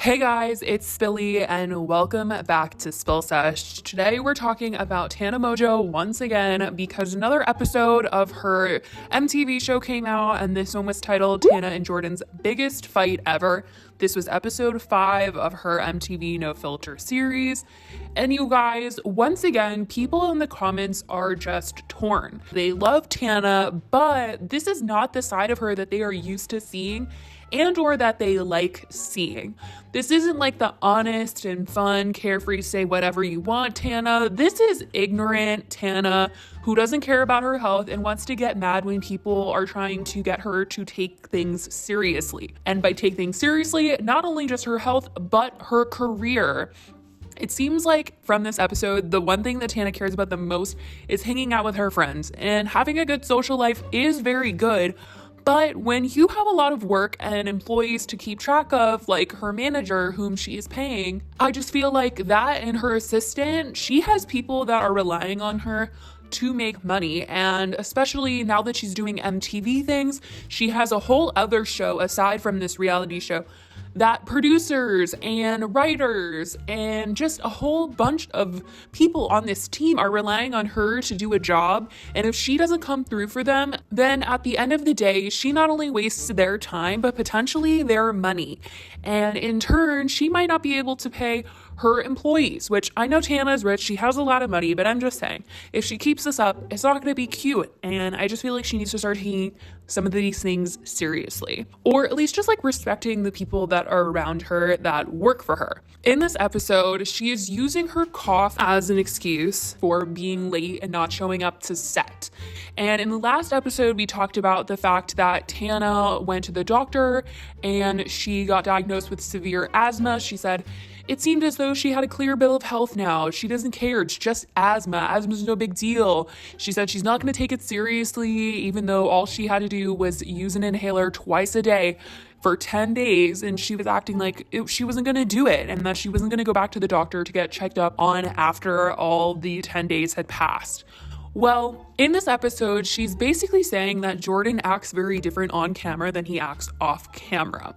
Hey guys, it's Billy and welcome back to Spill Sesh. Today we're talking about Tana Mongeau once again because another episode of her MTV show came out and this one was titled Tana and Jordan's Biggest Fight Ever. This was episode 5 of her MTV No Filter series. And you guys, once again, people in the comments are just torn. They love Tana, but this is not the side of her that they are used to seeing and or that they like seeing. This isn't like the honest and fun, carefree, say whatever you want Tana. This is ignorant Tana who doesn't care about her health and wants to get mad when people are trying to get her to take things seriously. And by take things seriously, not only just her health, but her career. It seems like from this episode, the one thing that Tana cares about the most is hanging out with her friends, and having a good social life is very good. But when you have a lot of work and employees to keep track of, like her manager whom she is paying, I just feel like that and her assistant, she has people that are relying on her to make money. And especially now that she's doing MTV things, she has a whole other show aside from this reality show that producers and writers and just a whole bunch of people on this team are relying on her to do a job. And if she doesn't come through for them, then at the end of the day, she not only wastes their time, but potentially their money. And in turn, she might not be able to pay her employees, which I know Tana is rich. She has a lot of money, but I'm just saying, if she keeps this up, it's not going to be cute. And I just feel like she needs to start taking some of these things seriously, or at least just like respecting the people that are around her that work for her. In this episode, she is using her cough as an excuse for being late and not showing up to set. And in the last episode, we talked about the fact that Tana went to the doctor and she got diagnosed with severe asthma. She said, it seemed as though she had a clear bill of health now. She doesn't care. It's just asthma. Asthma's no big deal. She said she's not going to take it seriously, even though all she had to do was use an inhaler twice a day for 10 days. And she was acting like she wasn't going to do it and that she wasn't going to go back to the doctor to get checked up on after all the 10 days had passed. Well, in this episode, she's basically saying that Jordan acts very different on camera than he acts off camera.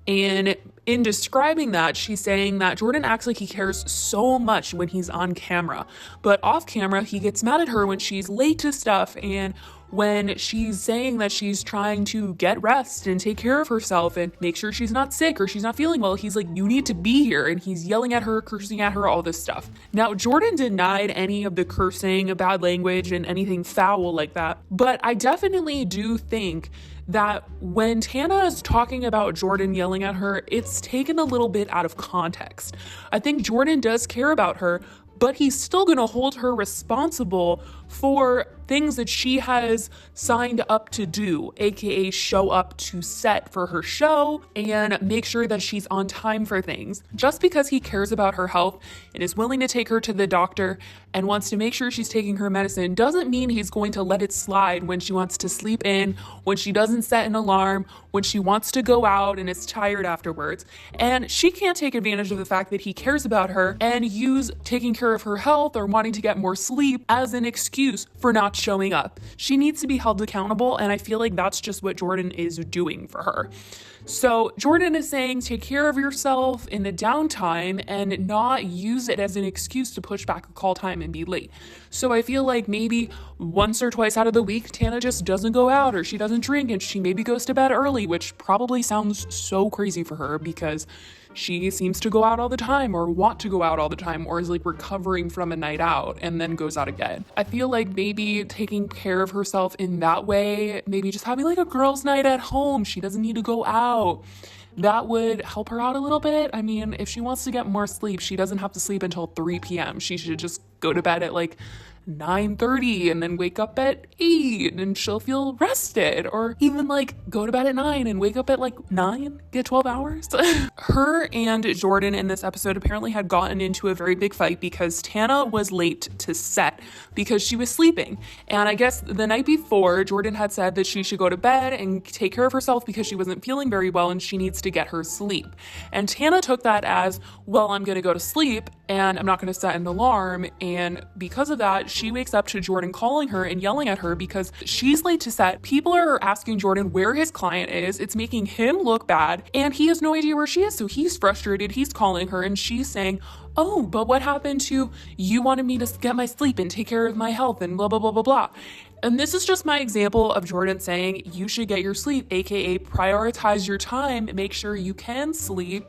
And in describing that, she's saying that Jordan acts like he cares so much when he's on camera, but off camera, he gets mad at her when she's late to stuff and when she's saying that she's trying to get rest and take care of herself and make sure she's not sick or she's not feeling well. He's like, you need to be here. And he's yelling at her, cursing at her, all this stuff. Now, Jordan denied any of the cursing, bad language, and anything foul like that. But I definitely do think that when Tana is talking about Jordan yelling at her, it's taken a little bit out of context. I think Jordan does care about her, but he's still going to hold her responsible for things that she has signed up to do, aka show up to set for her show and make sure that she's on time for things. Just because he cares about her health and is willing to take her to the doctor and wants to make sure she's taking her medicine doesn't mean he's going to let it slide when she wants to sleep in, when she doesn't set an alarm, when she wants to go out and is tired afterwards. And she can't take advantage of the fact that he cares about her and use taking care of her health or wanting to get more sleep as an excuse for not showing up. She needs to be held accountable, and I feel like that's just what Jordan is doing for her. So Jordan is saying take care of yourself in the downtime and not use it as an excuse to push back a call time and be late. So I feel like maybe once or twice out of the week, Tana just doesn't go out or she doesn't drink and she maybe goes to bed early, which probably sounds so crazy for her because she seems to go out all the time or want to go out all the time or is like recovering from a night out and then goes out again. I feel like maybe taking care of herself in that way, maybe just having like a girls' night at home. She doesn't need to go out. That would help her out a little bit. I mean, if she wants to get more sleep, she doesn't have to sleep until 3 p.m. She should just go to bed at like 9:30 and then wake up at 8 and she'll feel rested, or even like go to bed at 9 and wake up at like 9, get 12 hours. Her and Jordan in this episode apparently had gotten into a very big fight because Tana was late to set because she was sleeping. And I guess the night before, Jordan had said that she should go to bed and take care of herself because she wasn't feeling very well and she needs to get her sleep. And Tana took that as, well, I'm going to go to sleep and I'm not going to set an alarm. And because of that, she wakes up to Jordan calling her and yelling at her because she's late to set. People are asking Jordan where his client is. It's making him look bad, and he has no idea where she is. So he's frustrated. He's calling her, and she's saying, oh, but what happened to you wanted me to get my sleep and take care of my health and blah, blah, blah, blah, blah. And this is just my example of Jordan saying you should get your sleep, aka prioritize your time, make sure you can sleep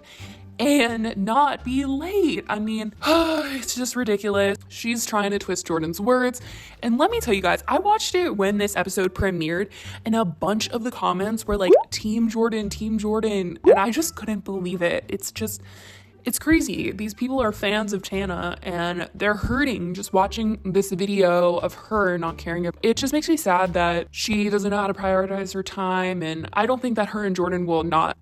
and not be late. I mean, it's just ridiculous. She's trying to twist Jordan's words. And let me tell you guys, I watched it when this episode premiered, and a bunch of the comments were like, Team Jordan, Team Jordan. And I just couldn't believe it. It's crazy. These people are fans of Tana, and they're hurting just watching this video of her not caring. It just makes me sad that she doesn't know how to prioritize her time, and I don't think that her and Jordan will not,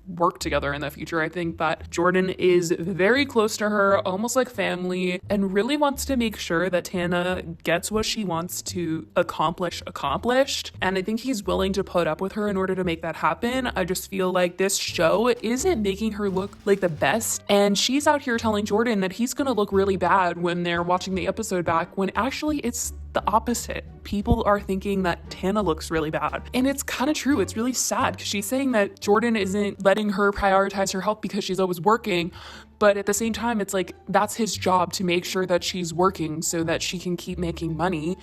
work together in the future. I think that Jordan is very close to her, almost like family, and really wants to make sure that Tana gets what she wants to accomplish accomplished. And I think he's willing to put up with her in order to make that happen. I just feel like this show isn't making her look like the best, and she's out here telling Jordan that he's gonna look really bad when they're watching the episode back, when actually it's the opposite. People are thinking that Tana looks really bad. And it's kind of true. It's really sad because she's saying that Jordan isn't letting her prioritize her health because she's always working. But at the same time, it's like, that's his job to make sure that she's working so that she can keep making money.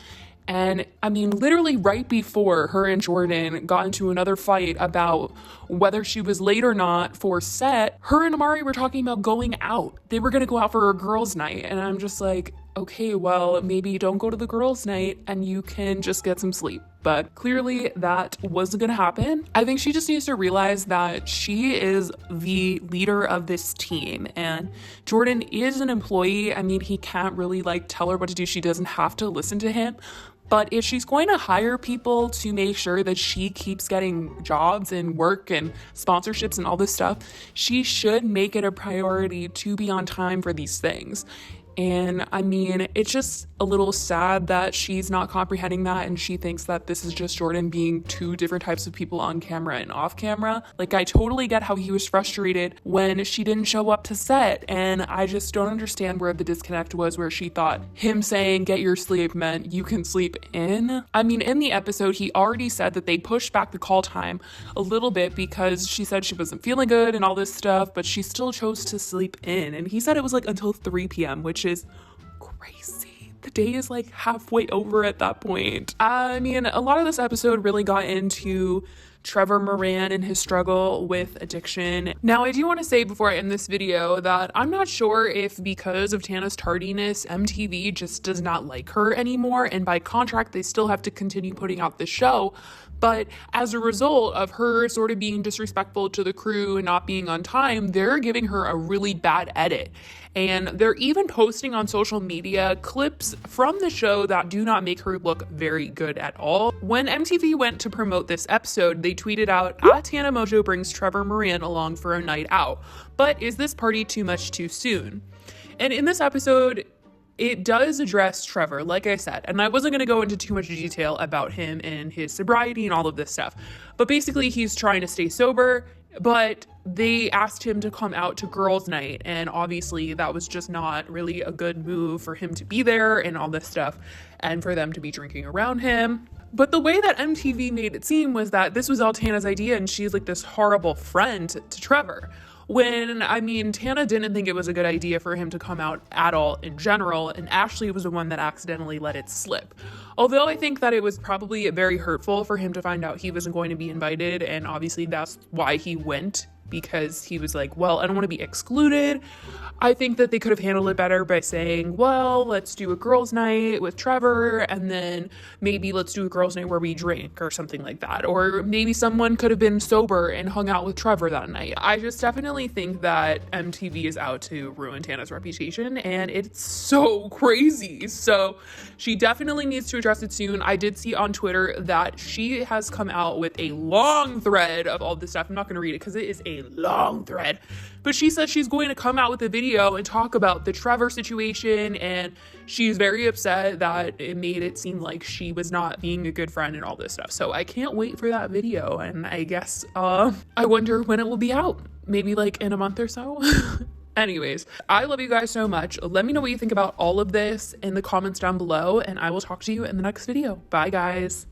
And I mean, literally right before her and Jordan got into another fight about whether she was late or not for set, her and Amari were talking about going out. They were going to go out for a girls' night. And I'm just like, okay, well, maybe don't go to the girls' night and you can just get some sleep. But clearly that wasn't going to happen. I think she just needs to realize that she is the leader of this team, and Jordan is an employee. I mean, he can't really tell her what to do. She doesn't have to listen to him. But if she's going to hire people to make sure that she keeps getting jobs and work and sponsorships and all this stuff, she should make it a priority to be on time for these things. And I mean, it's just a little sad that she's not comprehending that, and she thinks that this is just Jordan being two different types of people on camera and off camera. I totally get how he was frustrated when she didn't show up to set, and I just don't understand where the disconnect was, where she thought him saying get your sleep meant you can sleep in. I mean, in the episode, he already said that they pushed back the call time a little bit because she said she wasn't feeling good and all this stuff, but she still chose to sleep in. And he said it was until 3 p.m., which is crazy. The day is halfway over at that point. I mean, a lot of this episode really got into Trevor Moran and his struggle with addiction. Now, I do want to say before I end this video that I'm not sure if because of Tana's tardiness, MTV just does not like her anymore, and by contract, they still have to continue putting out the show. But as a result of her sort of being disrespectful to the crew and not being on time, they're giving her a really bad edit. And they're even posting on social media clips from the show that do not make her look very good at all. When MTV went to promote this episode, they tweeted out, Tana Mongeau brings Trevor Moran along for a night out. But is this party too much too soon? And in this episode, it does address Trevor, like I said, and I wasn't going to go into too much detail about him and his sobriety and all of this stuff. But basically, he's trying to stay sober, but they asked him to come out to girls' night, and obviously that was just not really a good move for him to be there and all this stuff, and for them to be drinking around him. But the way that MTV made it seem was that this was all Tana's idea, and she's this horrible friend to Trevor. When, I mean, Tana didn't think it was a good idea for him to come out at all in general, and Ashley was the one that accidentally let it slip. Although I think that it was probably very hurtful for him to find out he wasn't going to be invited, and obviously that's why he went, because he was like, well, I don't want to be excluded. I think that they could have handled it better by saying, well, let's do a girls' night with Trevor, and then maybe let's do a girls' night where we drink or something like that. Or maybe someone could have been sober and hung out with Trevor that night. I just definitely think that MTV is out to ruin Tana's reputation, and it's so crazy. So she definitely needs to address it soon. I did see on Twitter that she has come out with a long thread of all this stuff. I'm not going to read it because it is a long thread. But she said she's going to come out with a video and talk about the Trevor situation, and she's very upset that it made it seem like she was not being a good friend and all this stuff. So I can't wait for that video, and I guess I wonder when it will be out. Maybe in a month or so. Anyways, I love you guys so much. Let me know what you think about all of this in the comments down below, and I will talk to you in the next video. Bye, guys.